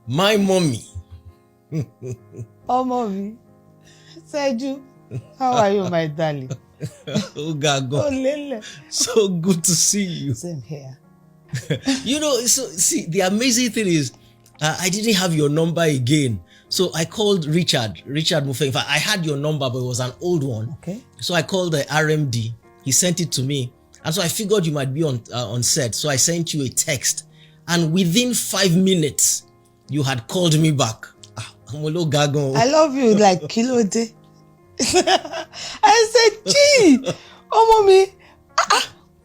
My mommy. Oh, mommy. Seju, how are you, my darling? Oh, Gago. Oh, Lele. So good to see you. Same here. So see, the amazing thing is, I didn't have your number again. So I called Richard Mufeng. In fact, I had your number, but it was an old one. Okay. So I called the RMD. He sent it to me. And so I figured you might be on set. So I sent you a text. And within 5 minutes, you had called me back. I love you like Kilode. I said, gee, oh, mommy.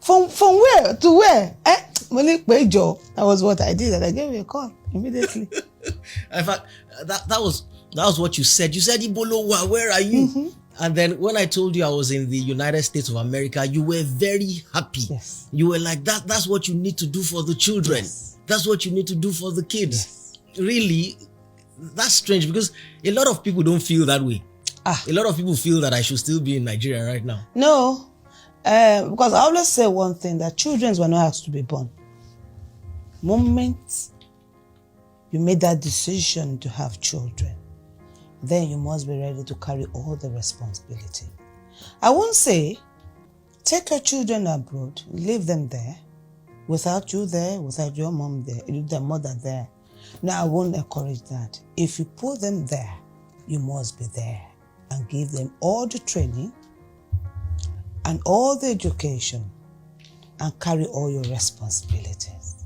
From where to where? That was what I did, and I gave you a call immediately. In fact, that was what you said. You said, Ibolowa, where are you? Mm-hmm. And then when I told you I was in the United States of America, you were very happy. Yes. You were like, that's what you need to do for the children. Yes. That's what you need to do for the kids. Yes. Really, that's strange because a lot of people don't feel that way. A lot of people feel that I should still be in Nigeria right now. No. Because I always say one thing, that children were not asked to be born. Moment you made that decision to have children, then you must be ready to carry all the responsibility. I won't say take your children abroad, leave them there, without you there, without your mom there, their mother there. No, I won't encourage that. If you put them there, you must be there and give them all the training and all the education and carry all your responsibilities.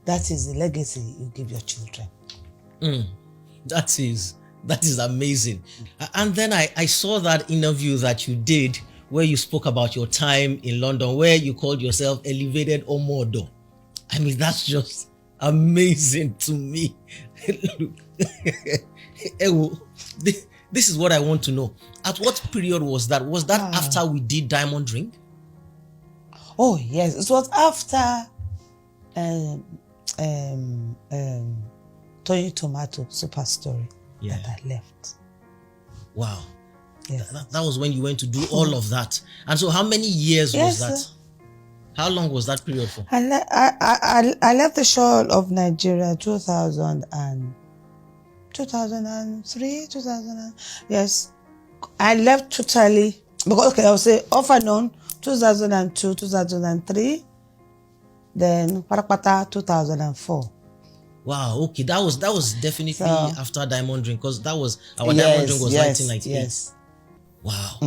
That is the legacy you give your children. That is amazing. And then I saw that interview that you did where you spoke about your time in London, where you called yourself Elevated Omodo. I mean, that's just amazing to me. This is what I want to know. At what period was that? Was that after we did Diamond Ring? Oh, yes. It was after Tony Tomato Super Story that I left. Wow. Yes. That was when you went to do all of that. And so how many years was that? Sir. How long was that period for? I left the shore of Nigeria 2003, 2000. Yes. I left totally, because, I would say off and on, 2002, 2003, then Parapata 2004. Wow, okay. That was definitely after Diamond Ring, because that was, our Diamond Ring was 1998. Yes. Wow.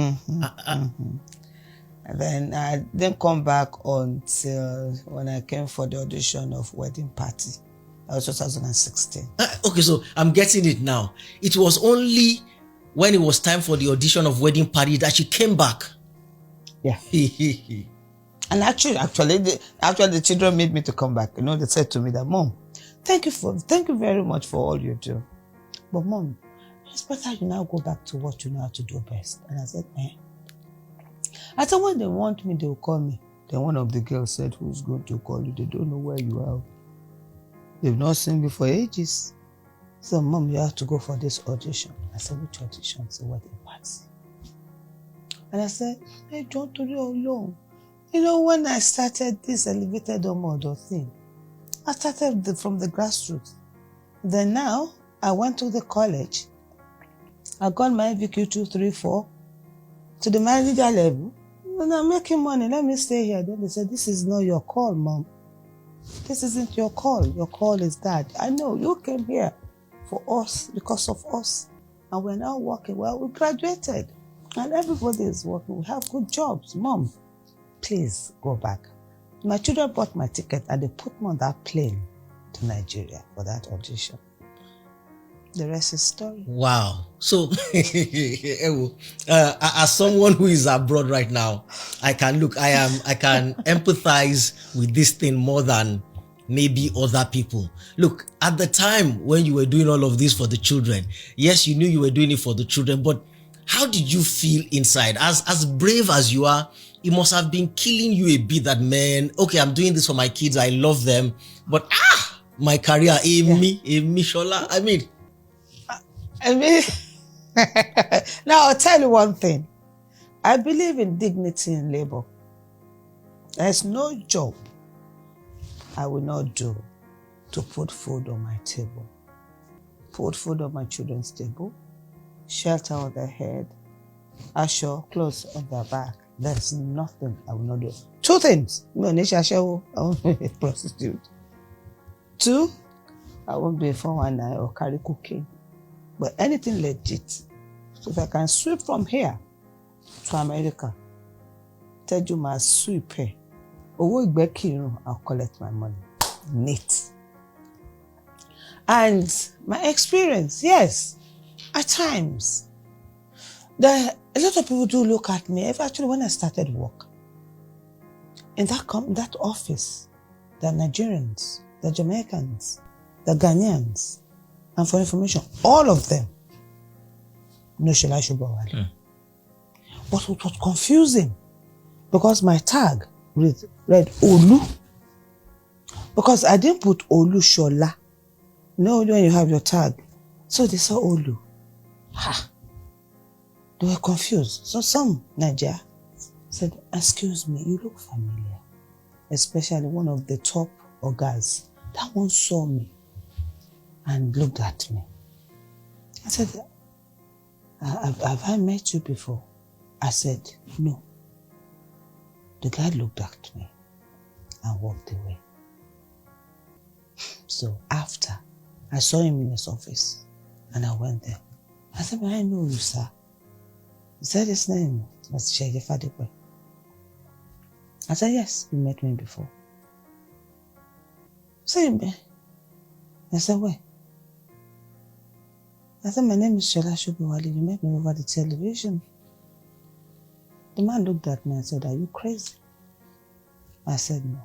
And then I didn't come back until when I came for the audition of Wedding Party. That was 2016. Okay, so I'm getting it now. It was only when it was time for the audition of Wedding Party that she came back. Yeah. And actually, the children made me to come back. They said to me that, Mom, thank you very much for all you do. But Mom, it's better you now go back to what you know how to do best. And I said, I said, when they want me, they will call me. Then one of the girls said, who's going to call you? They don't know where you are. They've not seen me for ages. So, Mom, you have to go for this audition. I said, which audition? It's a Wedding Party. And I said, hey, John, to you alone. When I started this Elevated Omodo thing, I started from the grassroots. Then now, I went to the college. I got my NVQ 2, 3, 4 to the manager level. And I'm making money. Let me stay here. Then they said, this is not your call, Mom. This isn't your call. Your call is that. I know you came here for us, because of us. And we're now working. Well, we graduated. And everybody is working. We have good jobs. Mom, please go back. My children bought my ticket and they put me on that plane to Nigeria for that audition. The rest is story. Wow. So, as someone who is abroad right now, I can empathize with this thing more than maybe other people. Look, at the time when you were doing all of this for the children, yes, you knew you were doing it for the children, but how did you feel inside? As brave as you are, it must have been killing you a bit that, man, okay, I'm doing this for my kids, I love them, but my career, me, Shola, now I'll tell you one thing. I believe in dignity in labor. There's no job I will not do to put food on my table. put food on my children's table, shelter on their head, aṣọ, clothes on their back. There's nothing I will not do. 2 things. I won't be a prostitute. 2, I won't be a 419 or carry cocaine. But anything legit. So if I can sweep from here to America, tell you my sweep here. I'll collect my money. Neat. And my experience, yes, at times, a lot of people do look at me. Actually, when I started work, in that office, the Nigerians, the Jamaicans, the Ghanaians, and for information, all of them know Shola Sobowale. But it was confusing because my tag read Olu. Because I didn't put Olu Shola. No, when you have your tag. So they saw Olu. They were confused. So some Nigeria said, excuse me, you look familiar. Especially one of the top guys. That one saw me and looked at me. I said, have I met you before? I said, no. The guy looked at me and walked away. So after, I saw him in his office and I went there. I said, I know you, sir. He said his name was Shege Fadipe. I said, yes, you met me before. Say, I said, where? I said, my name is Shola Sobowale. You met me over the television. The man looked at me and said, are you crazy? I said, no.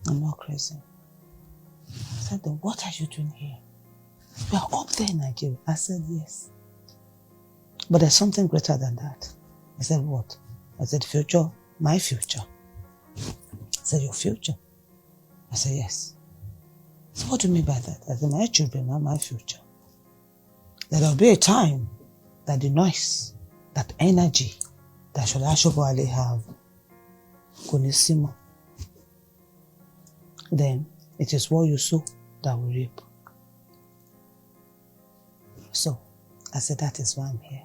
I'm not crazy. I said, then what are you doing here? We are up there in Nigeria. I said, yes. But there's something greater than that. I said, what? I said, future, my future. I said, your future? I said, yes. So what do you mean by that? I said, my children are my future. There will be a time that the noise, that energy that Shola Sobowale have, Konisimo. Then it is what you sow that will reap. So I said, that is why I'm here.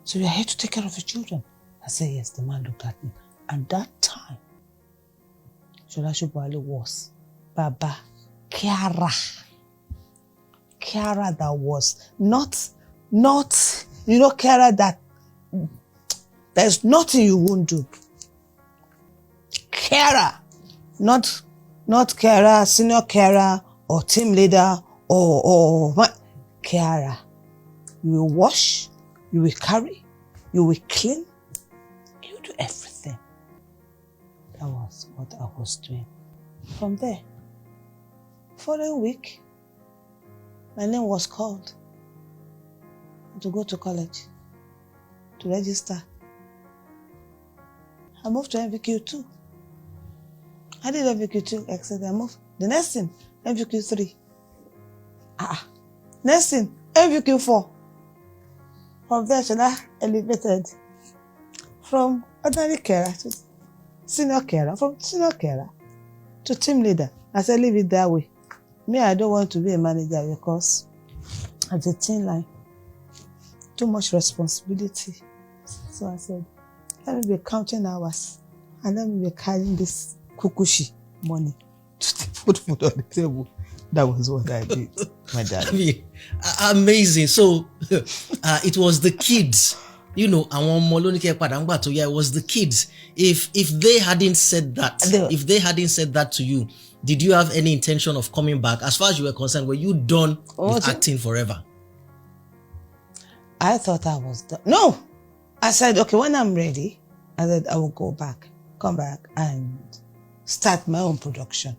So you are here to take care of your children? I said, yes. The man looked at me. And that time, Shola Sobowale was Baba Kiara. Kiara that was not, Kiara that there's nothing you won't do. Kiara, not Kiara, senior Kiara, or team leader, or Kiara. You will wash, you will carry, you will clean, you will do everything. That was what I was doing. From there, following week, my name was called to go to college, to register. I moved to MVQ 2. I did MVQ 2, except I moved. The next thing, MVQ 3. Next thing, MVQ 4. From there, Shola elevated from ordinary carer to senior carer, from senior carer to team leader. I said, leave it that way. Me, I don't want to be a manager because at the team line, too much responsibility. So I said, let me be counting hours and let me be carrying this kukushi money to put food on the table. That was what I did, my dad. I mean, amazing. So it was the kids, it was the kids. If they hadn't said that, to you, did you have any intention of coming back? As far as you were concerned, were you done with acting forever? I thought I was done. No! I said, okay, when I'm ready, I said I will come back and start my own production.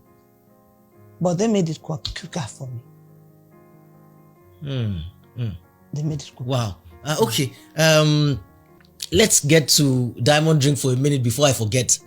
But they made it quite quicker for me. They made it quicker. Wow. Okay. Let's get to Diamond Drink for a minute before I forget.